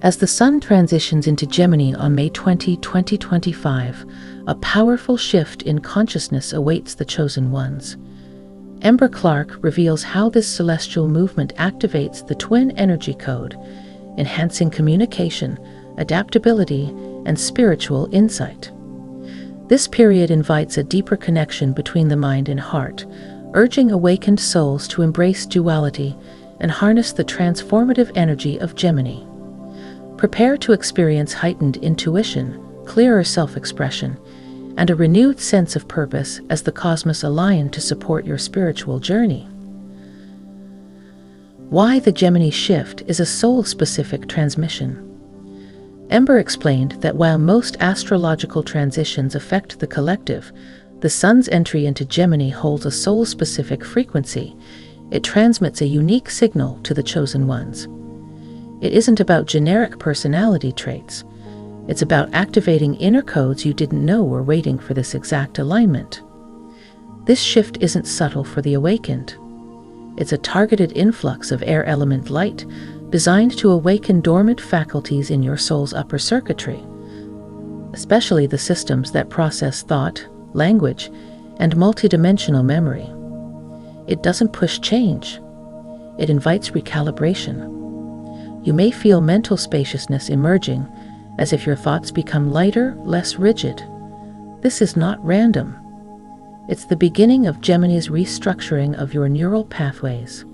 As the Sun transitions into Gemini on May 20, 2025, a powerful shift in consciousness awaits the chosen ones. Ember Clark reveals how this celestial movement activates the twin energy code, enhancing communication, adaptability, and spiritual insight. This period invites a deeper connection between the mind and heart, urging awakened souls to embrace duality and harness the transformative energy of Gemini. Prepare to experience heightened intuition, clearer self-expression, and a renewed sense of purpose as the cosmos align to support your spiritual journey. Why the Gemini Shift is a soul-specific transmission. Ember explained that while most astrological transitions affect the collective, the Sun's entry into Gemini holds a soul-specific frequency. It transmits a unique signal to the chosen ones. It isn't about generic personality traits. It's about activating inner codes you didn't know were waiting for this exact alignment. This shift isn't subtle for the awakened. It's a targeted influx of air element light designed to awaken dormant faculties in your soul's upper circuitry, especially the systems that process thought, language, and multidimensional memory. It doesn't push change. It invites recalibration. You may feel mental spaciousness emerging, as if your thoughts become lighter, less rigid. This is not random. It's the beginning of Gemini's restructuring of your neural pathways.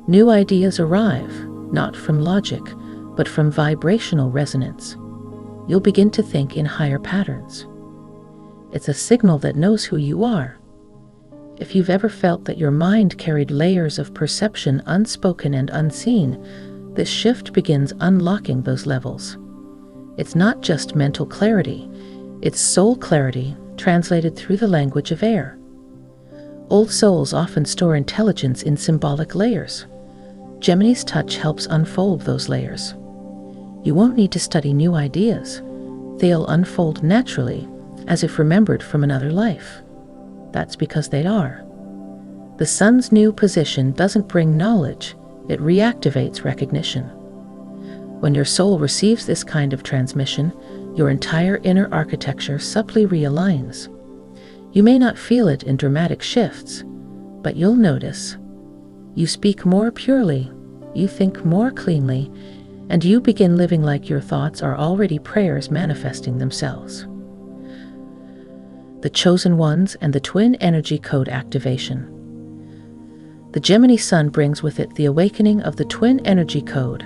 New ideas arrive, not from logic, but from vibrational resonance. You'll begin to think in higher patterns. It's a signal that knows who you are. If you've ever felt that your mind carried layers of perception unspoken and unseen, this shift begins unlocking those levels. It's not just mental clarity, it's soul clarity translated through the language of air. Old souls often store intelligence in symbolic layers. Gemini's touch helps unfold those layers. You won't need to study new ideas. They'll unfold naturally, as if remembered from another life. That's because they are. The Sun's new position doesn't bring knowledge, it reactivates recognition. When your soul receives this kind of transmission, your entire inner architecture subtly realigns. You may not feel it in dramatic shifts, but you'll notice. You speak more purely, you think more cleanly, and you begin living like your thoughts are already prayers manifesting themselves. The chosen ones and the twin energy code activation. The Gemini Sun brings with it the awakening of the twin energy code,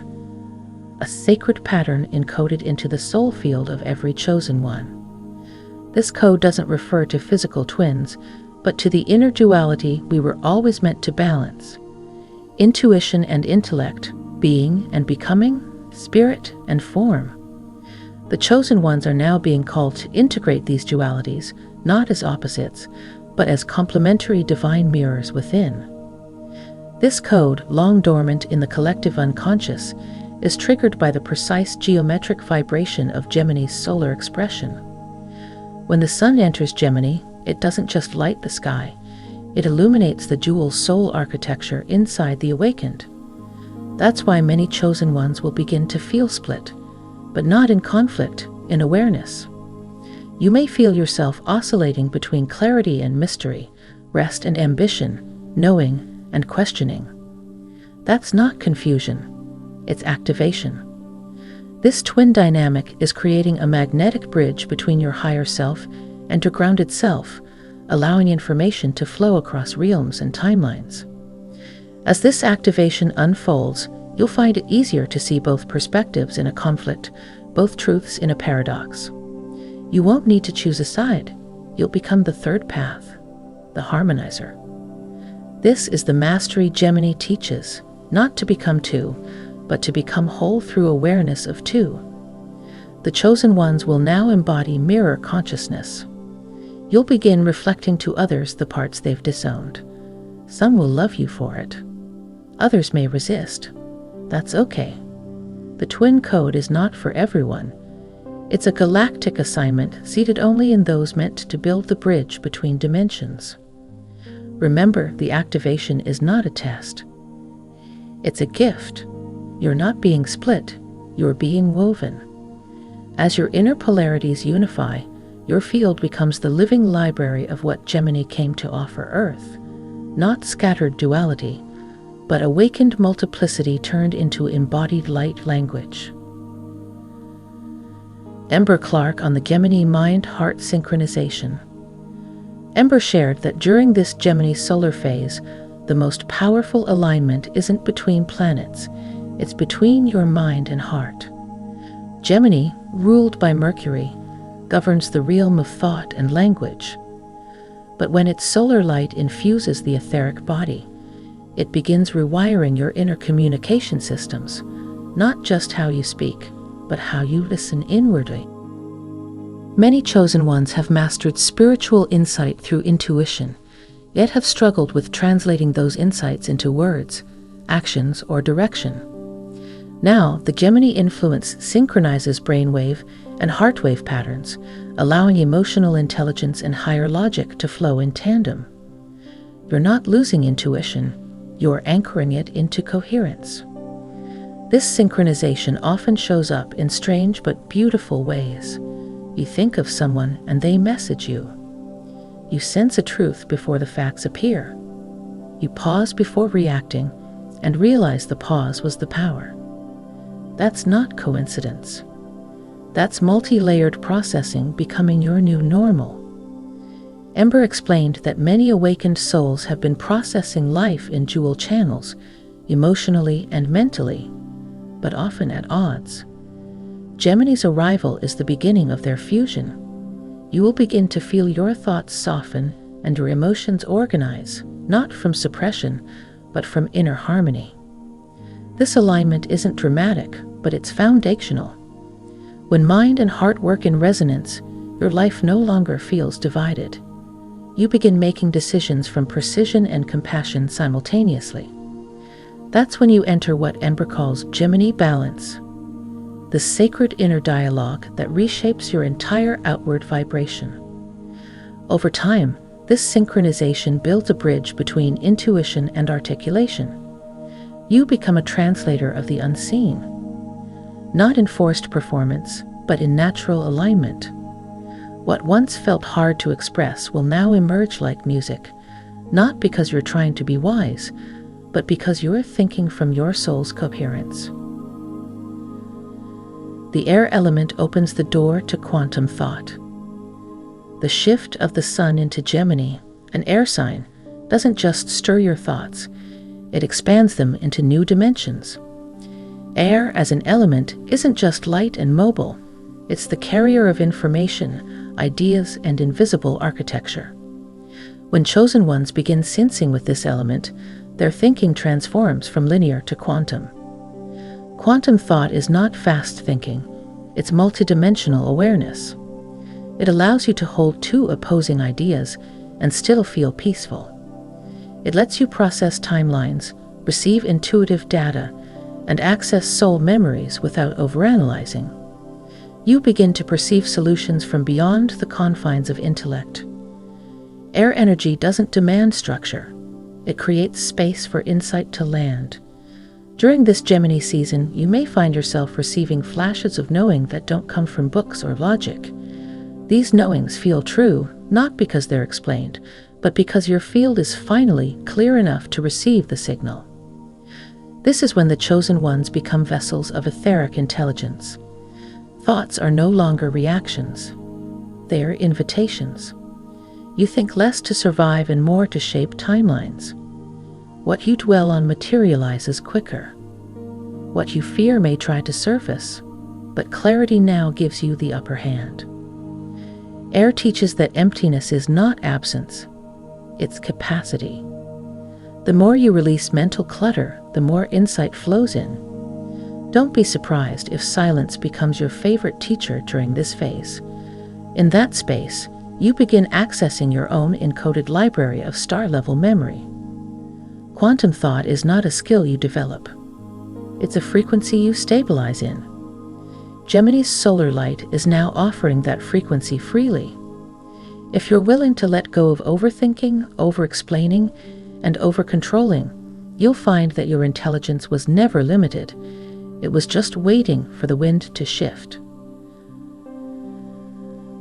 a sacred pattern encoded into the soul field of every chosen one. This code doesn't refer to physical twins, but to the inner duality we were always meant to balance. Intuition and intellect, being and becoming, spirit and form. The chosen ones are now being called to integrate these dualities, not as opposites, but as complementary divine mirrors within. This code, long dormant in the collective unconscious, is triggered by the precise geometric vibration of Gemini's solar expression. When the Sun enters Gemini, it doesn't just light the sky, it illuminates the dual soul architecture inside the awakened. That's why many chosen ones will begin to feel split, but not in conflict, in awareness. You may feel yourself oscillating between clarity and mystery, rest and ambition, knowing and questioning. That's not confusion, it's activation. This twin dynamic is creating a magnetic bridge between your higher self and your grounded self, allowing information to flow across realms and timelines. As this activation unfolds, you'll find it easier to see both perspectives in a conflict, both truths in a paradox. You won't need to choose a side. You'll become the third path, the harmonizer. This is the mastery Gemini teaches, not to become two, but to become whole through awareness of two. The chosen ones will now embody mirror consciousness. You'll begin reflecting to others the parts they've disowned. Some will love you for it. Others may resist. That's okay. The twin code is not for everyone. It's a galactic assignment seated only in those meant to build the bridge between dimensions. Remember, the activation is not a test. It's a gift. You're not being split. you're being woven. As your inner polarities unify, your field becomes the living library of what Gemini came to offer Earth. Not scattered duality, but awakened multiplicity turned into embodied light language. Ember Clark on the Gemini Mind-Heart Synchronization. Ember shared that during this Gemini solar phase, the most powerful alignment isn't between planets, it's between your mind and heart. Gemini, ruled by Mercury, governs the realm of thought and language. But when its solar light infuses the etheric body, it begins rewiring your inner communication systems, not just how you speak, but how you listen inwardly. Many chosen ones have mastered spiritual insight through intuition, yet have struggled with translating those insights into words, actions, or direction. Now, the Gemini influence synchronizes brainwave and heartwave patterns, allowing emotional intelligence and higher logic to flow in tandem. You're not losing intuition, you're anchoring it into coherence. This synchronization often shows up in strange but beautiful ways. You think of someone and they message you. You sense a truth before the facts appear. You pause before reacting and realize the pause was the power. That's not coincidence. That's multi-layered processing becoming your new normal. Ember explained that many awakened souls have been processing life in dual channels, emotionally and mentally, but often at odds. Gemini's arrival is the beginning of their fusion. You will begin to feel your thoughts soften and your emotions organize, not from suppression, but from inner harmony. This alignment isn't dramatic, but it's foundational. When mind and heart work in resonance, your life no longer feels divided. You begin making decisions from precision and compassion simultaneously. That's when you enter what Ember calls Gemini balance, the sacred inner dialogue that reshapes your entire outward vibration. Over time, this synchronization builds a bridge between intuition and articulation. You become a translator of the unseen, not in forced performance, but in natural alignment. What once felt hard to express will now emerge like music, not because you're trying to be wise, but because you're thinking from your soul's coherence. The air element opens the door to quantum thought. The shift of the sun into Gemini, an air sign, doesn't just stir your thoughts, it expands them into new dimensions. Air as an element isn't just light and mobile, it's the carrier of information, ideas, and invisible architecture. When chosen ones begin sensing with this element, their thinking transforms from linear to quantum. Quantum thought is not fast thinking, it's multidimensional awareness. It allows you to hold two opposing ideas and still feel peaceful. It lets you process timelines, receive intuitive data, and access soul memories without overanalyzing. You begin to perceive solutions from beyond the confines of intellect. Air energy doesn't demand structure. It creates space for insight to land. During this Gemini season, you may find yourself receiving flashes of knowing that don't come from books or logic. These knowings feel true, not because they're explained, but because your field is finally clear enough to receive the signal. This is when the chosen ones become vessels of etheric intelligence. Thoughts are no longer reactions. They are invitations. You think less to survive and more to shape timelines. What you dwell on materializes quicker. What you fear may try to surface, but clarity now gives you the upper hand. Air teaches that emptiness is not absence, it's capacity. The more you release mental clutter, the more insight flows in. Don't be surprised if silence becomes your favorite teacher during this phase. In that space, you begin accessing your own encoded library of star-level memory. Quantum thought is not a skill you develop. It's a frequency you stabilize in. Gemini's solar light is now offering that frequency freely. If you're willing to let go of overthinking, over-explaining, and over-controlling, you'll find that your intelligence was never limited. It was just waiting for the wind to shift.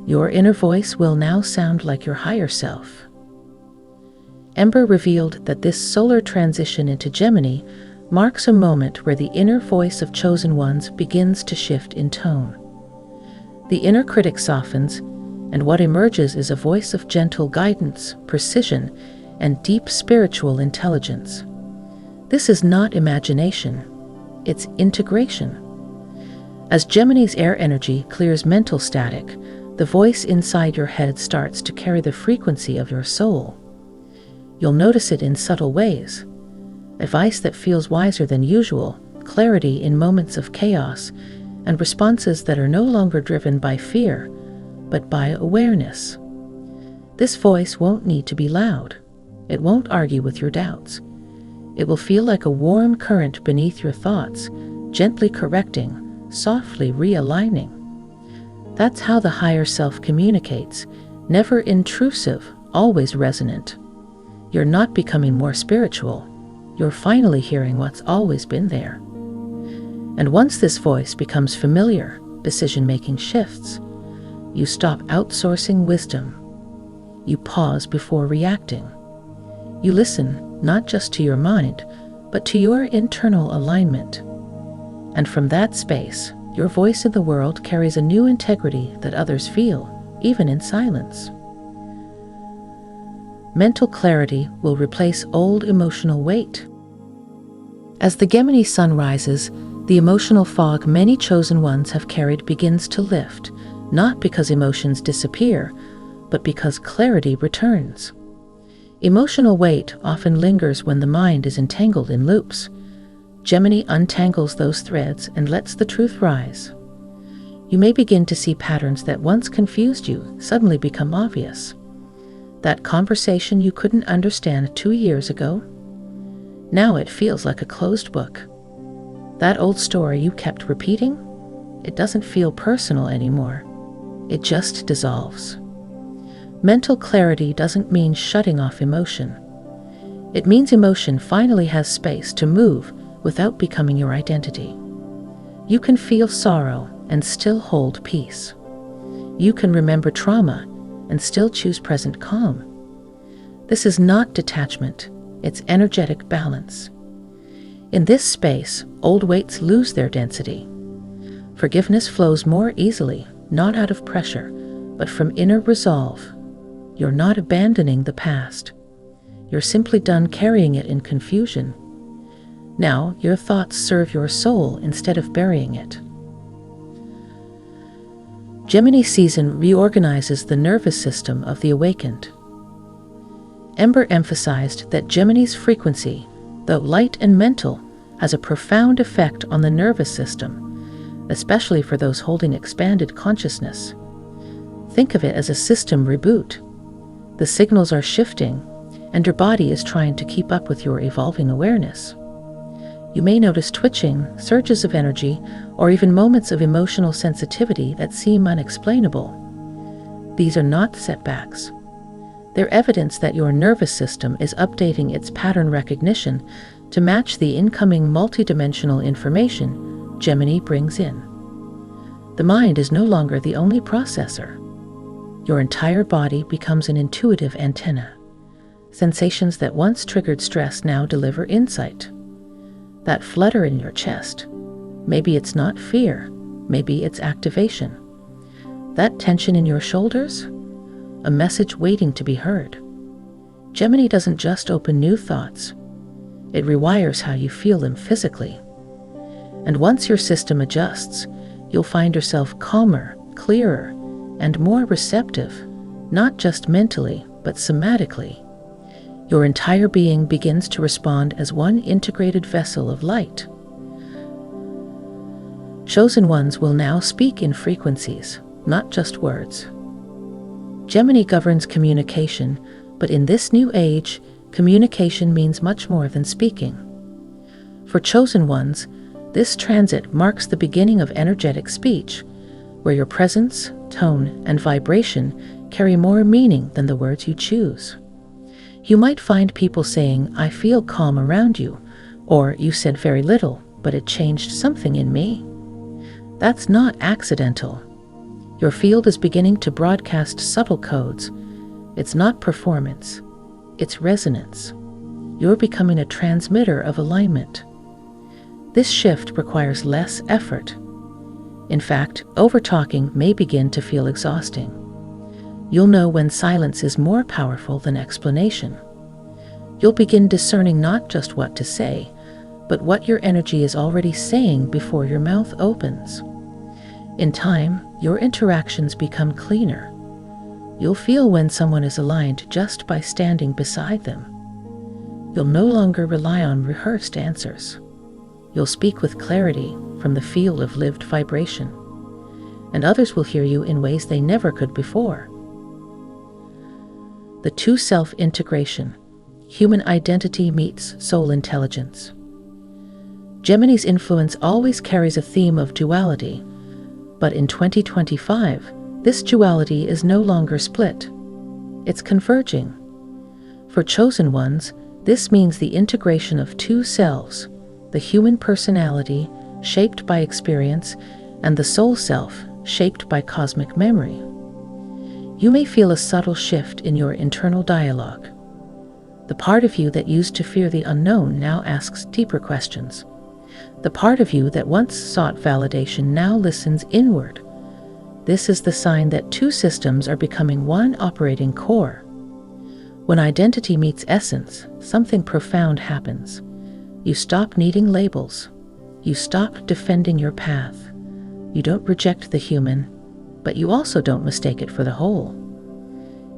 Your inner voice will now sound like your higher self. Ember revealed that this solar transition into Gemini marks a moment where the inner voice of chosen ones begins to shift in tone. The inner critic softens, and what emerges is a voice of gentle guidance, precision, and deep spiritual intelligence. This is not imagination, it's integration. As Gemini's air energy clears mental static, the voice inside your head starts to carry the frequency of your soul. You'll notice it in subtle ways. Advice that feels wiser than usual, clarity in moments of chaos, and responses that are no longer driven by fear, but by awareness. This voice won't need to be loud. It won't argue with your doubts. It will feel like a warm current beneath your thoughts, gently correcting, softly realigning. That's how the higher self communicates, never intrusive, always resonant. You're not becoming more spiritual. You're finally hearing what's always been there. And once this voice becomes familiar, decision-making shifts. You stop outsourcing wisdom. You pause before reacting. You listen not just to your mind, but to your internal alignment. And from that space, your voice in the world carries a new integrity that others feel, even in silence. Mental clarity will replace old emotional weight. As the Gemini sun rises, the emotional fog many chosen ones have carried begins to lift, not because emotions disappear, but because clarity returns. Emotional weight often lingers when the mind is entangled in loops. Gemini untangles those threads and lets the truth rise. You may begin to see patterns that once confused you suddenly become obvious. That conversation you couldn't understand 2 years ago, now it feels like a closed book. That old story you kept repeating, it doesn't feel personal anymore. It just dissolves. Mental clarity doesn't mean shutting off emotion. It means emotion finally has space to move without becoming your identity. You can feel sorrow and still hold peace. You can remember trauma and still choose present calm. This is not detachment, it's energetic balance. In this space, old weights lose their density. Forgiveness flows more easily, not out of pressure, but from inner resolve. You're not abandoning the past. You're simply done carrying it in confusion. Now, your thoughts serve your soul instead of burying it. Gemini season reorganizes the nervous system of the awakened. Ember emphasized that Gemini's frequency, though light and mental, has a profound effect on the nervous system, especially for those holding expanded consciousness. Think of it as a system reboot. The signals are shifting, and your body is trying to keep up with your evolving awareness. You may notice twitching, surges of energy, or even moments of emotional sensitivity that seem unexplainable. These are not setbacks. They're evidence that your nervous system is updating its pattern recognition to match the incoming multidimensional information Gemini brings in. The mind is no longer the only processor. Your entire body becomes an intuitive antenna. Sensations that once triggered stress now deliver insight. That flutter in your chest, maybe it's not fear, maybe it's activation. That tension in your shoulders, a message waiting to be heard. Gemini doesn't just open new thoughts, it rewires how you feel them physically. And once your system adjusts, you'll find yourself calmer, clearer, and more receptive, not just mentally, but somatically. Your entire being begins to respond as one integrated vessel of light. Chosen ones will now speak in frequencies, not just words. Gemini governs communication, but in this new age, communication means much more than speaking. For chosen ones, this transit marks the beginning of energetic speech, where your presence, tone, and vibration carry more meaning than the words you choose. You might find people saying, "I feel calm around you," or "You said very little," but it changed something in me. That's not accidental. Your field is beginning to broadcast subtle codes. It's not performance, it's resonance. You're becoming a transmitter of alignment. This shift requires less effort. In fact, over-talking may begin to feel exhausting. You'll know when silence is more powerful than explanation. You'll begin discerning not just what to say, but what your energy is already saying before your mouth opens. In time, your interactions become cleaner. You'll feel when someone is aligned just by standing beside them. You'll no longer rely on rehearsed answers. You'll speak with clarity from the field of lived vibration, and others will hear you in ways they never could before. The two-self integration, human identity meets soul intelligence. Gemini's influence always carries a theme of duality, but in 2025, this duality is no longer split. It's converging. For chosen ones, this means the integration of two selves, the human personality, shaped by experience, and the soul self, shaped by cosmic memory. You may feel a subtle shift in your internal dialogue. The part of you that used to fear the unknown now asks deeper questions. The part of you that once sought validation now listens inward. This is the sign that two systems are becoming one operating core. When identity meets essence, something profound happens. You stop needing labels. You stop defending your path. You don't reject the human, but you also don't mistake it for the whole.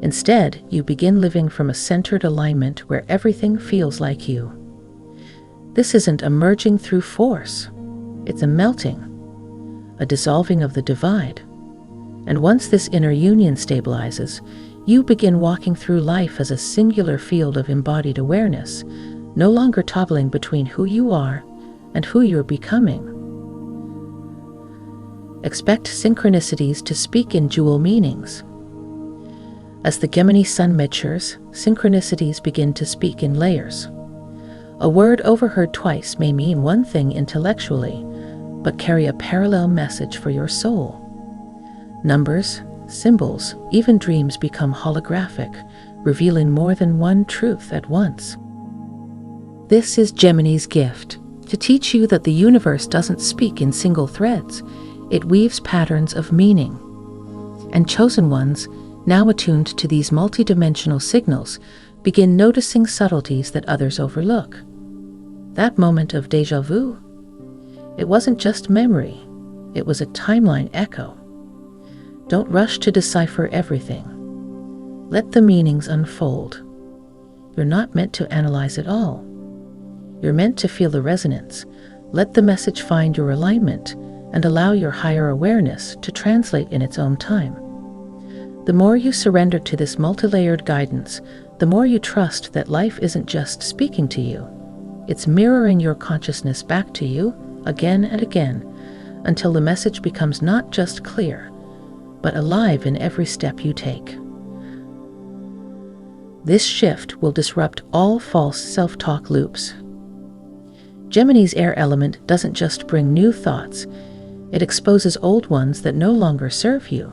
Instead, you begin living from a centered alignment where everything feels like you. This isn't a merging through force. It's a melting, a dissolving of the divide. And once this inner union stabilizes, you begin walking through life as a singular field of embodied awareness, no longer toggling between who you are and who you're becoming. Expect synchronicities to speak in dual meanings. As the Gemini sun matures, synchronicities begin to speak in layers. A word overheard twice may mean one thing intellectually, but carry a parallel message for your soul. Numbers, symbols, even dreams become holographic, revealing more than one truth at once. This is Gemini's gift, to teach you that the universe doesn't speak in single threads. It weaves patterns of meaning. And chosen ones, now attuned to these multidimensional signals, begin noticing subtleties that others overlook. That moment of déjà vu, it wasn't just memory, it was a timeline echo. Don't rush to decipher everything. Let the meanings unfold. You're not meant to analyze it all. You're meant to feel the resonance. Let the message find your alignment and allow your higher awareness to translate in its own time. The more you surrender to this multi-layered guidance, the more you trust that life isn't just speaking to you. It's mirroring your consciousness back to you again and again until the message becomes not just clear, but alive in every step you take. This shift will disrupt all false self-talk loops. Gemini's air element doesn't just bring new thoughts, it exposes old ones that no longer serve you.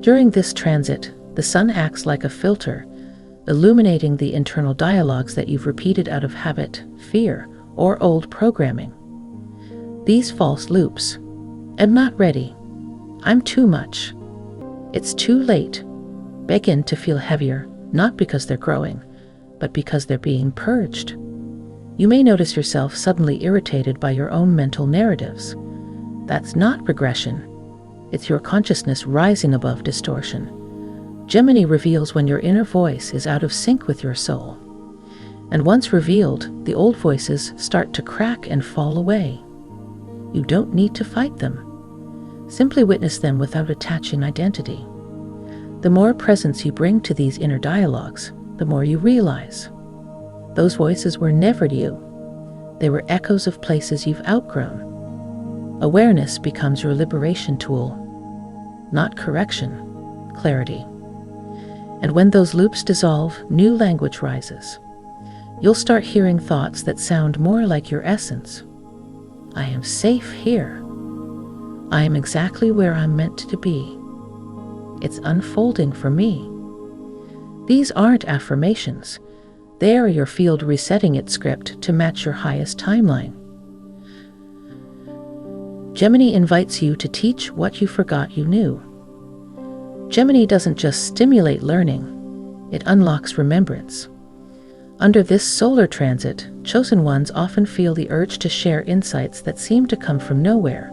During this transit, the sun acts like a filter, illuminating the internal dialogues that you've repeated out of habit, fear, or old programming. These false loops, "I'm not ready," "I'm too much," "it's too late," begin to feel heavier, not because they're growing, but because they're being purged. You may notice yourself suddenly irritated by your own mental narratives. That's not regression. It's your consciousness rising above distortion. Gemini reveals when your inner voice is out of sync with your soul. And once revealed, the old voices start to crack and fall away. You don't need to fight them. Simply witness them without attaching identity. The more presence you bring to these inner dialogues, the more you realize. Those voices were never you. They were echoes of places you've outgrown. Awareness becomes your liberation tool, not correction, clarity. And when those loops dissolve, new language rises. You'll start hearing thoughts that sound more like your essence. I am safe here. I am exactly where I'm meant to be. It's unfolding for me. These aren't affirmations. They are your field resetting its script to match your highest timeline. Gemini invites you to teach what you forgot you knew. Gemini doesn't just stimulate learning, it unlocks remembrance. Under this solar transit, chosen ones often feel the urge to share insights that seem to come from nowhere.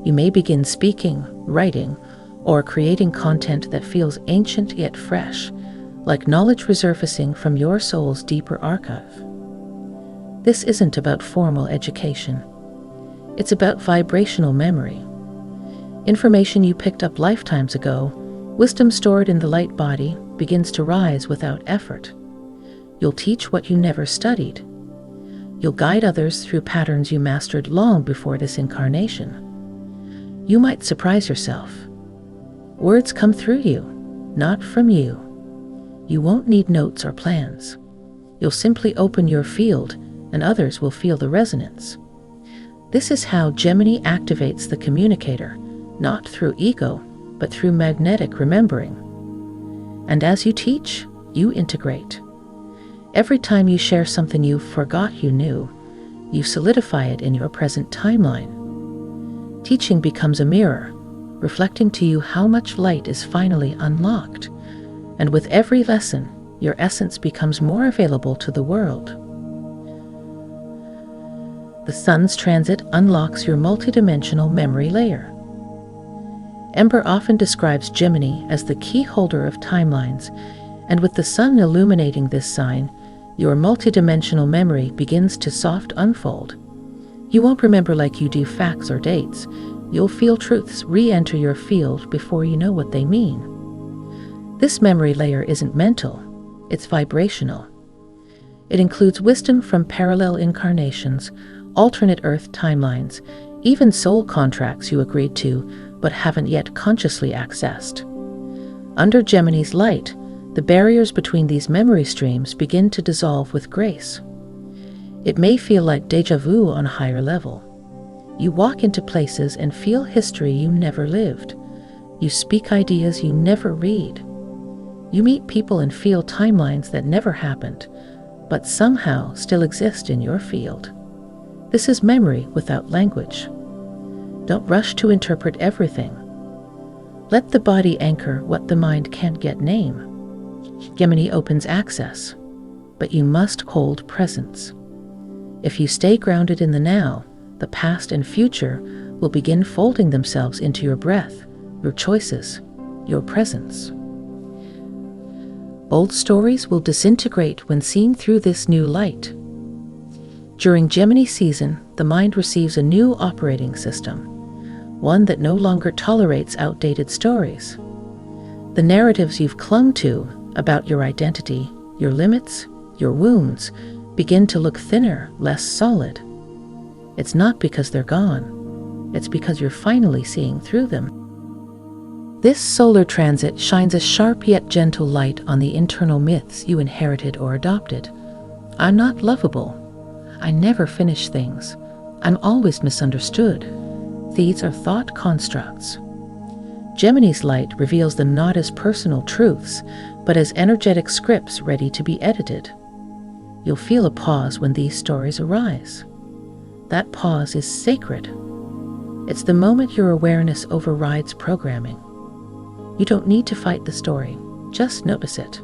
You may begin speaking, writing, or creating content that feels ancient yet fresh, like knowledge resurfacing from your soul's deeper archive. This isn't about formal education. It's about vibrational memory. Information you picked up lifetimes ago, wisdom stored in the light body, begins to rise without effort. You'll teach what you never studied. You'll guide others through patterns you mastered long before this incarnation. You might surprise yourself. Words come through you, not from you. You won't need notes or plans. You'll simply open your field, and others will feel the resonance. This is how Gemini activates the communicator, not through ego, but through magnetic remembering. And as you teach, you integrate. Every time you share something you forgot you knew, you solidify it in your present timeline. Teaching becomes a mirror, reflecting to you how much light is finally unlocked. And with every lesson, your essence becomes more available to the world. The Sun's transit unlocks your multidimensional memory layer. Ember often describes Gemini as the key holder of timelines, and with the Sun illuminating this sign, your multidimensional memory begins to soft unfold. You won't remember like you do facts or dates. You'll feel truths re-enter your field before you know what they mean. This memory layer isn't mental, it's vibrational. It includes wisdom from parallel incarnations, alternate Earth timelines, even soul contracts you agreed to but haven't yet consciously accessed. Under Gemini's light, the barriers between these memory streams begin to dissolve with grace. It may feel like déjà vu on a higher level. You walk into places and feel history you never lived. You speak ideas you never read. You meet people and feel timelines that never happened, but somehow still exist in your field. This is memory without language. Don't rush to interpret everything. Let the body anchor what the mind can't yet name. Gemini opens access, but you must hold presence. If you stay grounded in the now, the past and future will begin folding themselves into your breath, your choices, your presence. Old stories will disintegrate when seen through this new light. During Gemini season, the mind receives a new operating system, one that no longer tolerates outdated stories. The narratives you've clung to about your identity, your limits, your wounds, begin to look thinner, less solid. It's not because they're gone. It's because you're finally seeing through them. This solar transit shines a sharp yet gentle light on the internal myths you inherited or adopted. I'm not lovable. I never finish things. I'm always misunderstood. These are thought constructs. Gemini's light reveals them not as personal truths, but as energetic scripts ready to be edited. You'll feel a pause when these stories arise. That pause is sacred. It's the moment your awareness overrides programming. You don't need to fight the story, just notice it.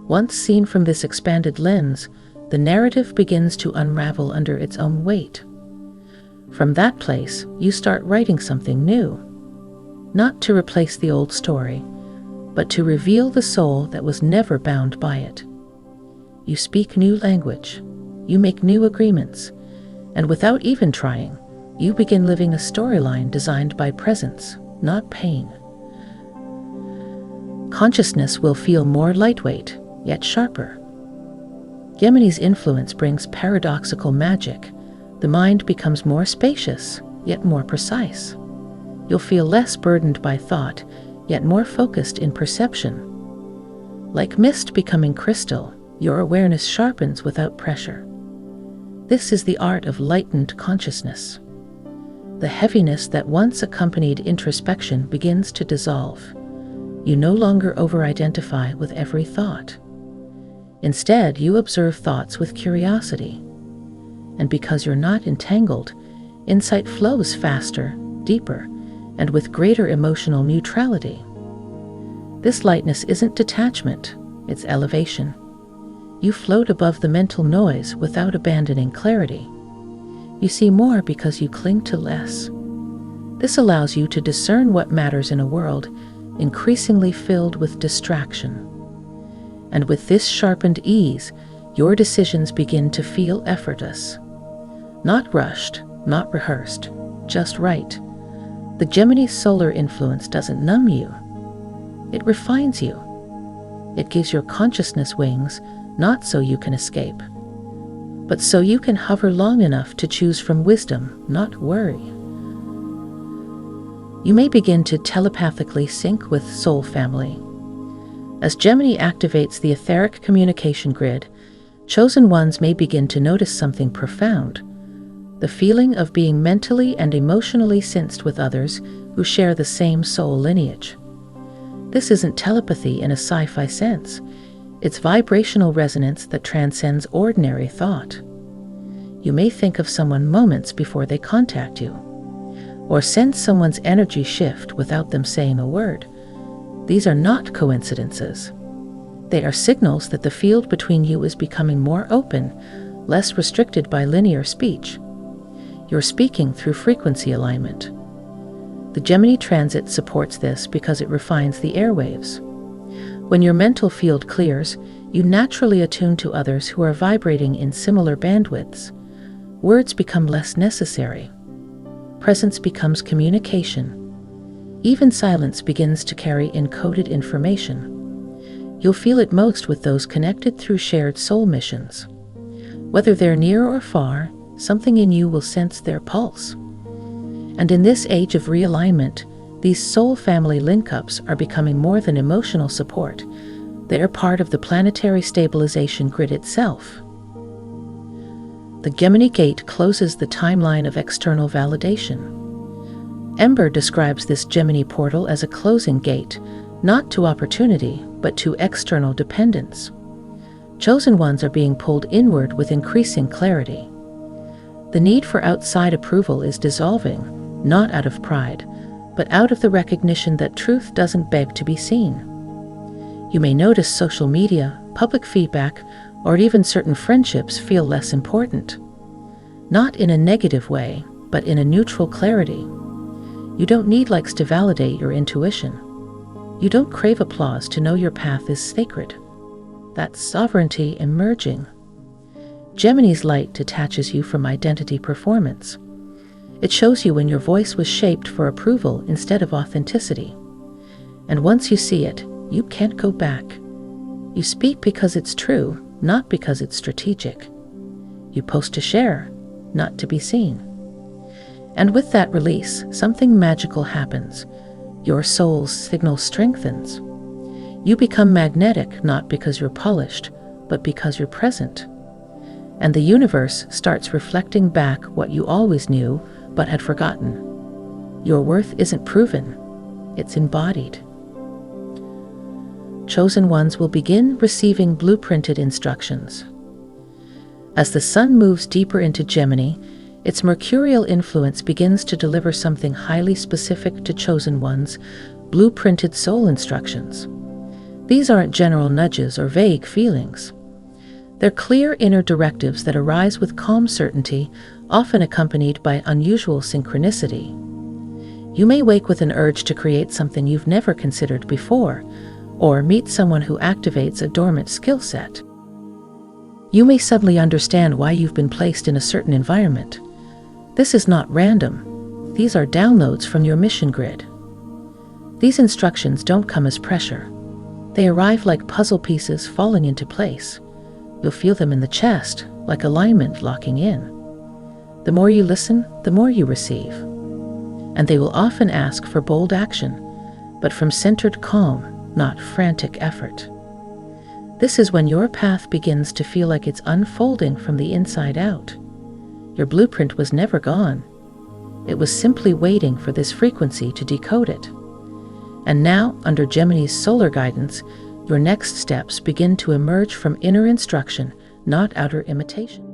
Once seen from this expanded lens, the narrative begins to unravel under its own weight. From that place, you start writing something new. Not to replace the old story, but to reveal the soul that was never bound by it. You speak new language, you make new agreements, and without even trying, you begin living a storyline designed by presence, not pain. Consciousness will feel more lightweight, yet sharper. Gemini's influence brings paradoxical magic. The mind becomes more spacious, yet more precise. You'll feel less burdened by thought, yet more focused in perception. Like mist becoming crystal, your awareness sharpens without pressure. This is the art of lightened consciousness. The heaviness that once accompanied introspection begins to dissolve. You no longer over-identify with every thought. Instead, you observe thoughts with curiosity. And because you're not entangled, insight flows faster, deeper, and with greater emotional neutrality. This lightness isn't detachment, it's elevation. You float above the mental noise without abandoning clarity. You see more because you cling to less. This allows you to discern what matters in a world increasingly filled with distraction. And with this sharpened ease, your decisions begin to feel effortless. Not rushed, not rehearsed, just right. The Gemini solar influence doesn't numb you. It refines you. It gives your consciousness wings, not so you can escape, but so you can hover long enough to choose from wisdom, not worry. You may begin to telepathically sync with soul family. As Gemini activates the etheric communication grid, chosen ones may begin to notice something profound: the feeling of being mentally and emotionally synced with others who share the same soul lineage. This isn't telepathy in a sci-fi sense. It's vibrational resonance that transcends ordinary thought. You may think of someone moments before they contact you, or sense someone's energy shift without them saying a word. These are not coincidences. They are signals that the field between you is becoming more open, less restricted by linear speech. You're speaking through frequency alignment. The Gemini transit supports this because it refines the airwaves. When your mental field clears, you naturally attune to others who are vibrating in similar bandwidths. Words become less necessary. Presence becomes communication. Even silence begins to carry encoded information. You'll feel it most with those connected through shared soul missions. Whether they're near or far, something in you will sense their pulse. And in this age of realignment, these soul family link-ups are becoming more than emotional support. They are part of the planetary stabilization grid itself. The Gemini Gate closes the timeline of external validation. Ember describes this Gemini portal as a closing gate, not to opportunity, but to external dependence. Chosen ones are being pulled inward with increasing clarity. The need for outside approval is dissolving, not out of pride, but out of the recognition that truth doesn't beg to be seen. You may notice social media, public feedback, or even certain friendships feel less important. Not in a negative way, but in a neutral clarity. You don't need likes to validate your intuition. You don't crave applause to know your path is sacred. That's sovereignty emerging. Gemini's light detaches you from identity performance. It shows you when your voice was shaped for approval instead of authenticity. And once you see it, you can't go back. You speak because it's true, not because it's strategic. You post to share, not to be seen. And with that release, something magical happens. Your soul's signal strengthens. You become magnetic not because you're polished, but because you're present. And the universe starts reflecting back what you always knew but had forgotten. Your worth isn't proven, it's embodied. Chosen ones will begin receiving blueprinted instructions. As the sun moves deeper into Gemini, its mercurial influence begins to deliver something highly specific to chosen ones, blueprinted soul instructions. These aren't general nudges or vague feelings. They're clear inner directives that arise with calm certainty, often accompanied by unusual synchronicity. You may wake with an urge to create something you've never considered before, or meet someone who activates a dormant skill set. You may suddenly understand why you've been placed in a certain environment. This is not random. These are downloads from your mission grid. These instructions don't come as pressure. They arrive like puzzle pieces falling into place. You'll feel them in the chest, like alignment locking in. The more you listen, the more you receive. And they will often ask for bold action, but from centered calm, not frantic effort. This is when your path begins to feel like it's unfolding from the inside out. Your blueprint was never gone. It was simply waiting for this frequency to decode it. And now, under Gemini's solar guidance, your next steps begin to emerge from inner instruction, not outer imitation.